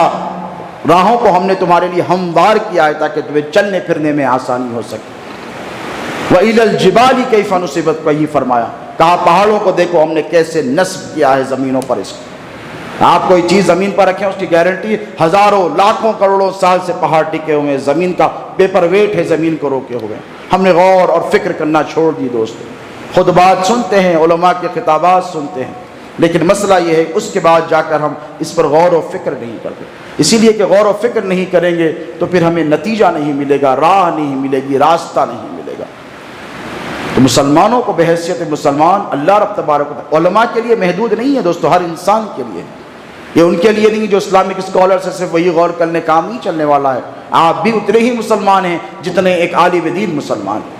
راہوں کو ہم نے تمہارے لیے ہموار کیا ہے تاکہ تمہیں چلنے پھرنے میں آسانی ہو سکے۔ وَإِلَى الْجِبَالِ كَيْفَ نُصِبَتْ، کہیں فرمایا کہا پہاڑوں کو دیکھو ہم نے کیسے نصب کیا ہے زمینوں پر اس کو۔ آپ کوئی چیز زمین پر رکھیں اس کی گارنٹی ہزاروں لاکھوں کروڑوں سال سے پہاڑ ٹکے ہوئے ہیں، زمین کا پیپر ویٹ ہے زمین کو روکے ہوئے۔ ہم نے غور اور فکر کرنا چھوڑ دی دوستو، خطبات سنتے ہیں، علماء کے خطابات سنتے ہیں، لیکن مسئلہ یہ ہے اس کے بعد جا کر ہم اس پر غور و فکر نہیں کرتے۔ اسی لیے کہ غور و فکر نہیں کریں گے تو پھر ہمیں نتیجہ نہیں ملے گا، راہ نہیں ملے گی، راستہ نہیں ملے گا۔ تو مسلمانوں کو بحیثیت مسلمان اللہ رب تبارک و تعالی، علماء کے لیے محدود نہیں ہے دوستو، ہر انسان کے لیے، یہ ان کے لیے نہیں جو اسلامک اسکالرز سے صرف وہی غور کرنے کام نہیں چلنے والا ہے۔ آپ بھی اتنے ہی مسلمان ہیں جتنے ایک عالم دین مسلمان ہیں،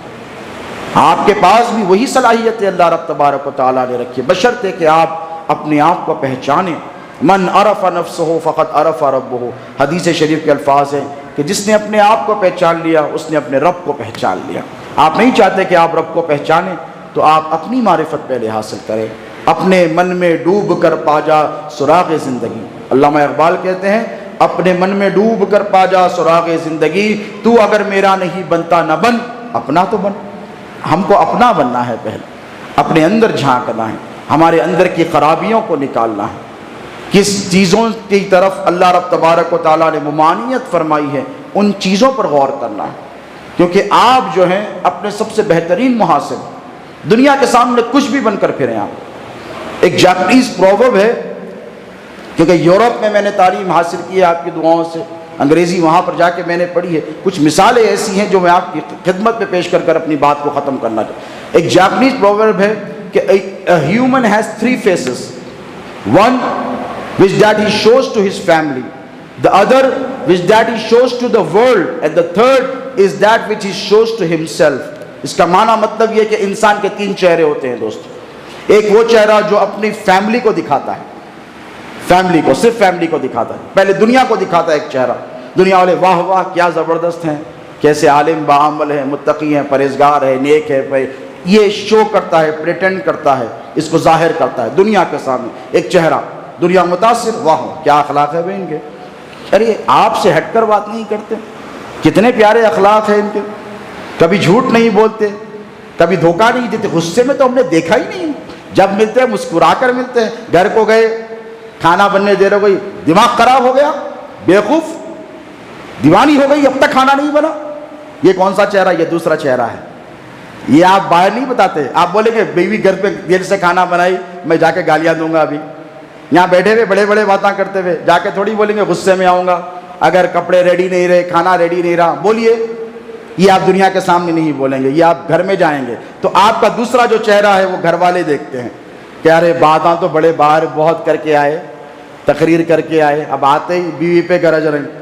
آپ کے پاس بھی وہی صلاحیت اللہ رب تبارک و تعالیٰ نے رکھی، بشرطے کہ آپ اپنے آپ کو پہچانیں۔ من عرف نفسہ فقط عرف ربہ، حدیث شریف کے الفاظ ہیں کہ جس نے اپنے آپ کو پہچان لیا اس نے اپنے رب کو پہچان لیا۔ آپ نہیں چاہتے کہ آپ رب کو پہچانیں تو آپ اپنی معرفت پہلے حاصل کریں، اپنے من میں ڈوب کر پا جا سراغ زندگی۔ علامہ اقبال کہتے ہیں اپنے من میں ڈوب کر پا جا سراغ زندگی، تو اگر میرا نہیں بنتا نہ بن، اپنا تو بن۔ ہم کو اپنا بننا ہے، پہلے اپنے اندر جھانکنا ہے، ہمارے اندر کی خرابیوں کو نکالنا ہے، کس چیزوں کی طرف اللہ رب تبارک و تعالیٰ نے ممانعت فرمائی ہے ان چیزوں پر غور کرنا ہے، کیونکہ آپ جو ہیں اپنے سب سے بہترین محاسب، دنیا کے سامنے کچھ بھی بن کر پھریں آپ۔ ایک جاپنیز پروورب ہے، کیونکہ یورپ میں نے تعلیم حاصل کی ہے آپ کی دعاؤں سے، انگریزی وہاں پر جا کے میں نے پڑھی ہے، کچھ مثالیں ایسی ہیں جو میں آپ کی خدمت میں پیش کر کر اپنی بات کو ختم کرنا چاہتا ہوں۔ ایک جاپنیز پروورب ہے کہ a human has 3 faces, one which that he shows to his family, the other which that he shows to the world, and the third is that which he shows to himself۔ اس کا معنی مطلب یہ کہ انسان کے 3 چہرے ہوتے ہیں دوستو۔ ایک وہ چہرہ جو اپنی فیملی کو دکھاتا ہے، فیملی کو، صرف فیملی کو دکھاتا ہے، پہلے دنیا کو دکھاتا ہے ایک چہرہ، دنیا والے واہ واہ کیا زبردست ہیں، کیسے عالم باعمل ہے، متقی ہے، پرہیزگار ہے، نیک ہے، یہ شو کرتا ہے، پریٹینڈ کرتا ہے، اس کو ظاہر کرتا ہے دنیا کے سامنے ایک چہرہ، دنیا متاثر، واہ کیا اخلاق ہے ان کے، ارے آپ سے ہٹ کر بات نہیں کرتے، کتنے پیارے اخلاق ہیں ان کے، کبھی جھوٹ نہیں بولتے، کبھی دھوکہ نہیں دیتے، غصے میں تو ہم نے دیکھا ہی نہیں، جب ملتے ہیں مسکرا کر ملتے ہیں، گھر کو گئے کھانا بننے دے رہے، کوئی دماغ خراب ہو گیا، بیوقوف دیوانی ہو گئی، اب تک کھانا نہیں بنا، یہ کون سا چہرہ، یہ دوسرا چہرہ ہے، یہ آپ باہر نہیں بتاتے، آپ بولیں گے بیوی گھر پہ دیر سے کھانا بنائی، میں جا کے گالیاں دوں گا، ابھی یہاں بیٹھے ہوئے بڑے بڑے باتیں کرتے ہوئے جا کے تھوڑی بولیں گے غصے میں آؤں گا، اگر کپڑے ریڈی نہیں رہے، کھانا ریڈی نہیں رہا، بولیے، یہ آپ دنیا کے سامنے نہیں بولیں گے، یہ آپ گھر میں جائیں گے تو آپ کا دوسرا جو چہرہ ہے وہ گھر والے دیکھتے ہیں کہ ارے باتاں تو بڑے باہر بہت کر کے آئے، تقریر کر کے آئے، اب آتے ہی بیوی پہ گرج رہے ہیں،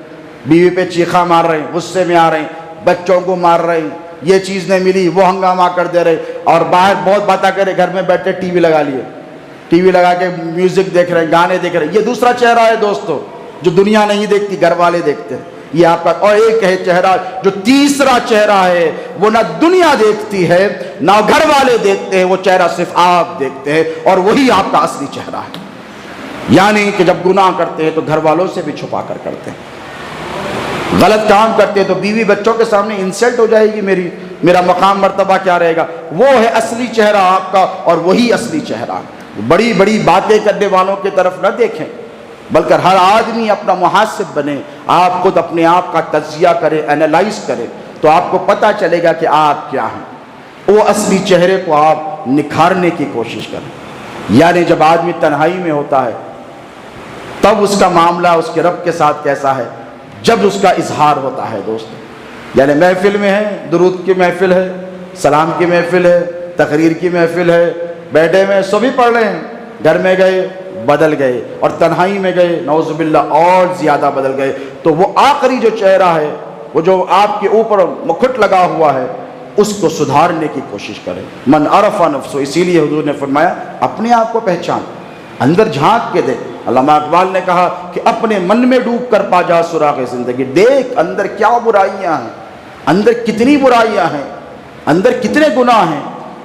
بیوی پہ چیخا مار رہے ہیں، غصے میں آ رہے ہیں، بچوں کو مار رہے ہیں، یہ چیز نہیں ملی، وہ ہنگامہ کر دے رہے، اور باہر بہت باتیں کرے، گھر میں بیٹھے ٹی وی لگا لیے، ٹی وی لگا کے میوزک دیکھ رہے ہیں، گانے دیکھ رہے ہیں، یہ دوسرا چہرہ ہے دوستو، جو دنیا نہیں دیکھتی، گھر والے دیکھتے ہیں، یہ آپ کا، اور ایک ہے چہرہ جو تیسرا چہرہ ہے، وہ نہ دنیا دیکھتی ہے نہ گھر والے دیکھتے ہیں، وہ چہرہ صرف آپ دیکھتے ہیں، اور وہی آپ کا اصلی چہرہ ہے، یعنی کہ جب گناہ کرتے ہیں تو گھر والوں سے بھی چھپا کر کرتے ہیں، غلط کام کرتے ہیں تو بیوی بچوں کے سامنے انسلٹ ہو جائے گی میرا مقام مرتبہ کیا رہے گا، وہ ہے اصلی چہرہ آپ کا، اور وہی اصلی چہرہ، بڑی بڑی باتیں کرنے والوں کی طرف نہ دیکھیں، بلکہ ہر آدمی اپنا محاسب بنے، آپ خود اپنے آپ کا تجزیہ کرے، انالائز کرے، تو آپ کو پتہ چلے گا کہ آپ کیا ہیں، وہ اصلی چہرے کو آپ نکھارنے کی کوشش کریں، یعنی جب آدمی تنہائی میں ہوتا ہے تب اس کا معاملہ اس کے رب کے ساتھ کیسا ہے، جب اس کا اظہار ہوتا ہے دوست، یعنی محفل میں ہے، درود کی محفل ہے، سلام کی محفل ہے، تقریر کی محفل ہے، بیٹھے میں سبھی پڑھ رہے ہیں، گھر میں گئے بدل گئے، اور تنہائی میں گئے نعوذ باللہ اور زیادہ بدل گئے، تو وہ آخری جو چہرہ ہے، وہ جو آپ کے اوپر مکھٹ لگا ہوا ہے، اس کو سدھارنے کی کوشش کریں، من عرف نفسو، اسی لیے حضور نے فرمایا اپنے آپ کو پہچان، اندر جھانک کے دیکھ، علامہ اقبال نے کہا کہ اپنے من میں ڈوب کر پا جا سراغ زندگی، دیکھ اندر کیا برائیاں ہیں، اندر کتنی برائیاں ہیں، اندر کتنے گناہ ہیں،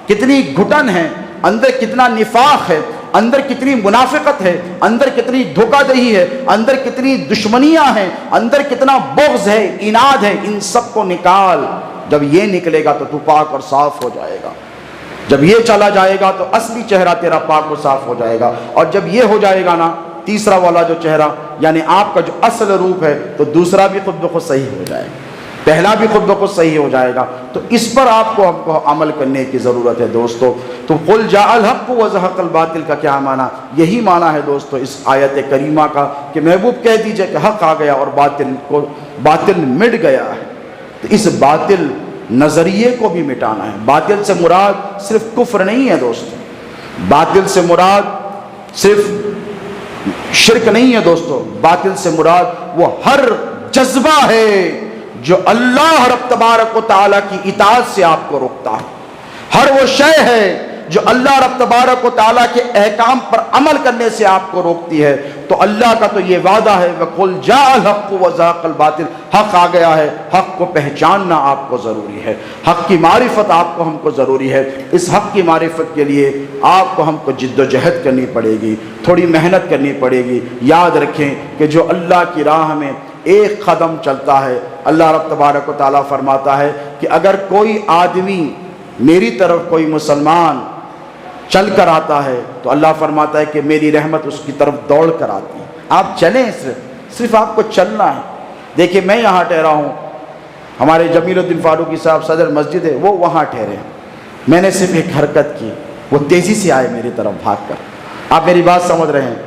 کتنی گھٹن ہے، اندر کتنا نفاق ہے، اندر کتنی منافقت ہے، اندر کتنی دھوکہ دہی ہے، اندر کتنی دشمنیاں ہیں، اندر کتنا بغض ہے، اناد ہے، ان سب کو نکال، جب یہ نکلے گا تو تو پاک اور صاف ہو جائے گا، جب یہ چلا جائے گا تو اصلی چہرہ تیرا پاک و صاف ہو جائے گا، اور جب یہ ہو جائے گا نا تیسرا والا جو چہرہ، یعنی آپ کا جو اصل روپ ہے، تو دوسرا بھی خود بخود صحیح ہو جائے گا، پہلا بھی خود بخود صحیح ہو جائے گا، تو اس پر آپ کو ہم کو عمل کرنے کی ضرورت ہے دوستو۔ تو قل جاء الحق وزهق الباطل کا کیا معنی؟ یہی معنی ہے دوستو اس آیت کریمہ کا کہ محبوب کہہ دیجئے کہ حق آ گیا اور باطل مٹ گیا ہے، تو اس باطل نظریے کو بھی مٹانا ہے۔ باطل سے مراد صرف کفر نہیں ہے دوستو، باطل سے مراد صرف شرک نہیں ہے دوستو، باطل سے مراد وہ ہر جذبہ ہے جو اللہ رب تبارک و تعالیٰ کی اطاعت سے آپ کو روکتا ہے، ہر وہ شے ہے جو اللہ رب تبارک و تعالیٰ کے احکام پر عمل کرنے سے آپ کو روکتی ہے۔ تو اللہ کا تو یہ وعدہ ہے وَقُلْ جَاءَ الْحَقُّ وَزَهَقَ الْبَاطِلُ، حق آ گیا ہے، حق کو پہچاننا آپ کو ضروری ہے، حق کی معرفت آپ کو ہم کو ضروری ہے۔ اس حق کی معرفت کے لیے آپ کو ہم کو جد و جہد کرنی پڑے گی، تھوڑی محنت کرنی پڑے گی۔ یاد رکھیں کہ جو اللہ کی راہ میں ایک قدم چلتا ہے، اللہ رب تبارک و تعالیٰ فرماتا ہے کہ اگر کوئی آدمی میری طرف کوئی مسلمان چل کر آتا ہے تو اللہ فرماتا ہے کہ میری رحمت اس کی طرف دوڑ کر آتی ہے۔ آپ چلیں، صرف آپ کو چلنا ہے۔ دیکھیں میں یہاں ٹھہرا ہوں، ہمارے جمیل الدین فاروقی صاحب صدر مسجد ہے، وہ وہاں ٹھہرے ہیں، میں نے صرف ایک حرکت کی، وہ تیزی سے آئے میری طرف بھاگ کر۔ آپ میری بات سمجھ رہے ہیں؟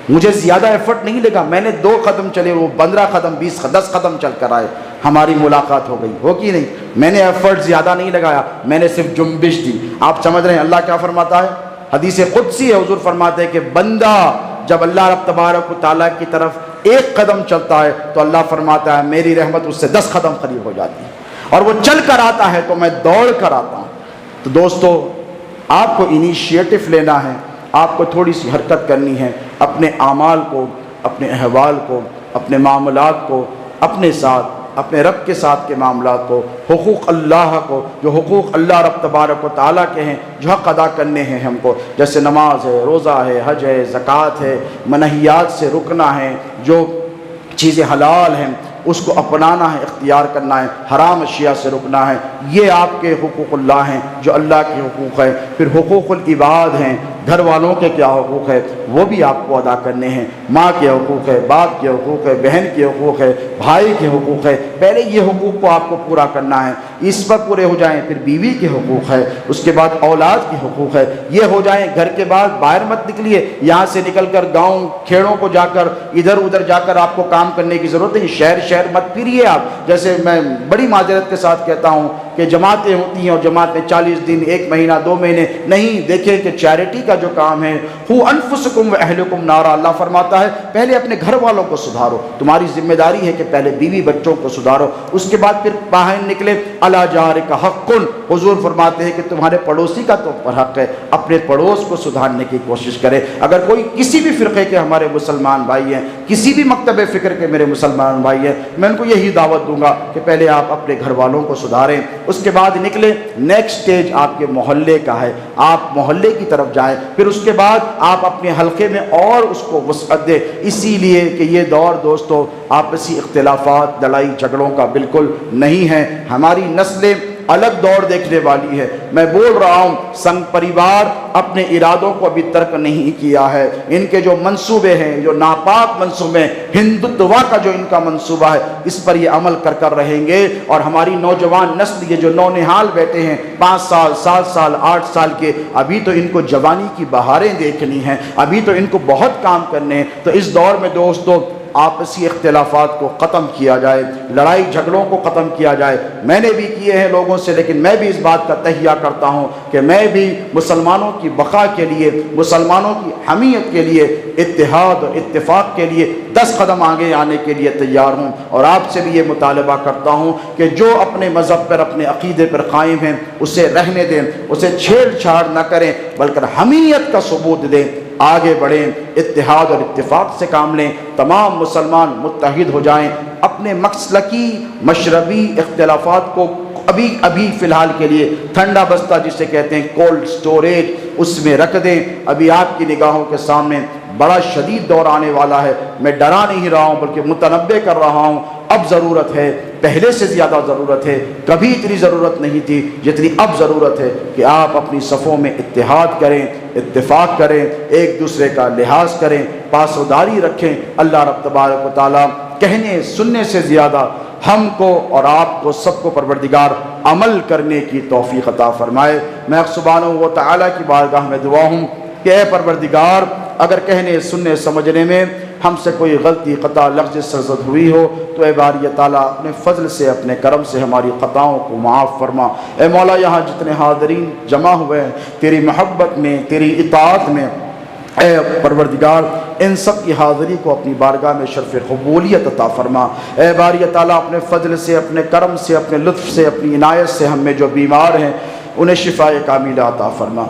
مجھے زیادہ ایفرٹ نہیں لگا، میں نے 2 قدم چلے، وہ 15 قدم 10 قدم چل کر آئے، ہماری ملاقات ہو گئی، ہو کہ نہیں؟ میں نے ایفرٹ زیادہ نہیں لگایا، میں نے صرف جنبش دی۔ آپ سمجھ رہے ہیں اللہ کیا فرماتا ہے؟ حدیث قدسی ہے، حضور فرماتے ہیں کہ بندہ جب اللہ رب تبارک و تعالیٰ کی طرف ایک قدم چلتا ہے تو اللہ فرماتا ہے میری رحمت اس سے 10 قدم قریب ہو جاتی ہے، اور وہ چل کر آتا ہے تو میں دوڑ کر آتا ہوں۔ تو دوستو آپ کو انیشیٹو لینا ہے، آپ کو تھوڑی سی حرکت کرنی ہے، اپنے اعمال کو، اپنے احوال کو، اپنے معاملات کو اپنے ساتھ اپنے رب کے ساتھ کے معاملات کو، حقوق اللہ کو، جو حقوق اللہ رب تبارک و تعالیٰ کے ہیں، جو حق ادا کرنے ہیں ہم کو، جیسے نماز ہے، روزہ ہے، حج ہے، زکوٰۃ ہے، منہیات سے رکنا ہے، جو چیزیں حلال ہیں اس کو اپنانا ہے، اختیار کرنا ہے، حرام اشیاء سے رکنا ہے، یہ آپ کے حقوق اللہ ہیں جو اللہ کے حقوق ہے۔ پھر حقوق العباد ہیں، گھر والوں کے کیا حقوق ہے وہ بھی آپ کو ادا کرنے ہیں، ماں کے حقوق ہے، باپ کے حقوق ہے، بہن کے حقوق ہے، بھائی کے حقوق ہے، پہلے یہ حقوق کو آپ کو پورا کرنا ہے، اس پر پورے ہو جائیں پھر بیوی کے حقوق ہے، اس کے بعد اولاد کے حقوق ہے، یہ ہو جائیں گھر کے بعد باہر مت نکلیے، یہاں سے نکل کر گاؤں کھیڑوں کو جا کر ادھر ادھر جا کر آپ کو کام کرنے کی ضرورت نہیں، شہر مت پھریے آپ۔ جیسے میں بڑی معذرت کے ساتھ کہتا ہوں کہ جماعتیں ہوتی ہیں اور جماعت میں 40 دن، 1 مہینہ، 2 مہینے نہیں، دیکھیں کہ چیریٹی کا جو کام ہے، ہو انفسکم و اہلکم نارا، اللہ فرماتا ہے پہلے اپنے گھر والوں کو سدھارو، تمہاری ذمہ داری ہے کہ پہلے بیوی بچوں کو سدھارو، اس کے بعد پھر باہر نکلے، الا جارک حق، حضور فرماتے ہیں کہ تمہارے پڑوسی کا تو پر حق ہے، اپنے پڑوس کو سدھارنے کی کوشش کرے۔ اگر کوئی کسی بھی فرقے کے ہمارے مسلمان بھائی ہیں، کسی بھی مکتب فکر کے میرے مسلمان بھائی ہیں، میں ان کو یہی دعوت دوں گا کہ پہلے آپ اپنے گھر والوں کو سدھاریں، اس کے بعد نکلے، نیکسٹ سٹیج آپ کے محلے کا ہے، آپ محلے کی طرف جائیں، پھر اس کے بعد آپ اپنے حلقے میں اور اس کو وسعت دیں، اسی لیے کہ یہ دور دوستو آپسی اختلافات، لڑائی جھگڑوں کا بالکل نہیں ہے، ہماری نسلیں الگ دور دیکھنے والی ہے۔ میں بول رہا ہوں سنگ پریوار اپنے ارادوں کو ابھی ترک نہیں کیا ہے، ان کے جو منصوبے ہیں، جو ناپاک منصوبے، ہندوتوا کا جو ان کا منصوبہ ہے، اس پر یہ عمل کر رہیں گے، اور ہماری نوجوان نسل، یہ جو نونہال بیٹے ہیں 5 سال 7 سال 8 سال کے، ابھی تو ان کو جوانی کی بہاریں دیکھنی ہیں، ابھی تو ان کو بہت کام کرنے ہیں۔ تو اس دور میں دوستو آپسی اختلافات کو ختم کیا جائے، لڑائی جھگڑوں کو ختم کیا جائے۔ میں نے بھی کیے ہیں لوگوں سے، لیکن میں بھی اس بات کا تہیہ کرتا ہوں کہ میں بھی مسلمانوں کی بقا کے لیے، مسلمانوں کی حمیت کے لیے، اتحاد اور اتفاق کے لیے 10 قدم آگے آنے کے لیے تیار ہوں، اور آپ سے بھی یہ مطالبہ کرتا ہوں کہ جو اپنے مذہب پر، اپنے عقیدے پر قائم ہیں، اسے رہنے دیں، اسے چھیڑ چھاڑ نہ کریں، بلکہ حمیت کا ثبوت دیں، آگے بڑھیں، اتحاد اور اتفاق سے کام لیں، تمام مسلمان متحد ہو جائیں، اپنے مسلکی مشربی اختلافات کو ابھی فی الحال کے لیے ٹھنڈا بستہ جسے کہتے ہیں کولڈ سٹوریج، اس میں رکھ دیں۔ ابھی آپ کی نگاہوں کے سامنے بڑا شدید دور آنے والا ہے، میں ڈرا نہیں رہا ہوں بلکہ متنبع کر رہا ہوں، اب ضرورت ہے، پہلے سے زیادہ ضرورت ہے، کبھی اتنی ضرورت نہیں تھی جتنی اب ضرورت ہے کہ آپ اپنی صفوں میں اتحاد کریں، اتفاق کریں، ایک دوسرے کا لحاظ کریں، پاسداری رکھیں۔ اللہ رب تبارک و تعالیٰ کہنے سننے سے زیادہ ہم کو اور آپ کو سب کو پروردگار عمل کرنے کی توفیق عطا فرمائے۔ میں سبحانہ و تعالیٰ کی بارگاہ میں دعا ہوں کہ اے پروردگار، اگر کہنے سننے سمجھنے میں ہم سے کوئی غلطی خطا لفظ سرزد ہوئی ہو تو اے باری تعالیٰ اپنے فضل سے، اپنے کرم سے ہماری خطاؤں کو معاف فرما۔ اے مولا، یہاں جتنے حاضرین جمع ہوئے ہیں تیری محبت میں، تیری اطاعت میں، اے پروردگار ان سب کی حاضری کو اپنی بارگاہ میں شرف قبولیت عطا فرما۔ اے باری تعالیٰ اپنے فضل سے، اپنے کرم سے، اپنے لطف سے، اپنی عنایت سے ہم میں جو بیمار ہیں انہیں شفائے کاملہ عطا فرما،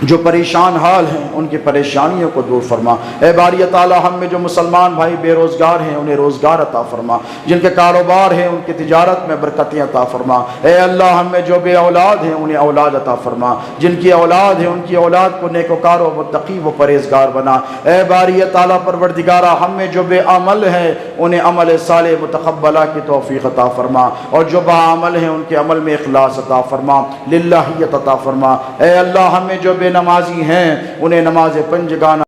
جو پریشان حال ہیں ان کی پریشانیوں کو دور فرما۔ اے باری تعالیٰ ہم میں جو مسلمان بھائی بے روزگار ہیں انہیں روزگار عطا فرما، جن کے کاروبار ہیں ان کی تجارت میں برکتیں عطا فرما۔ اے اللہ ہم میں جو بے اولاد ہیں انہیں اولاد عطا فرما، جن کی اولاد ہے ان کی اولاد کو نیکوکار و متقی و پرہیزگار بنا۔ اے باری تعالیٰ پروردگارہ ہم میں جو بے عمل ہے انہیں عمل صالح متقبلہ کی توفیق عطا فرما، اور جو با عمل ہیں ان کے عمل میں اخلاص عطا فرما، للہیت عطا فرما۔ اے اللہ ہم میں جو بے نمازی ہیں انہیں نماز پنجگانہ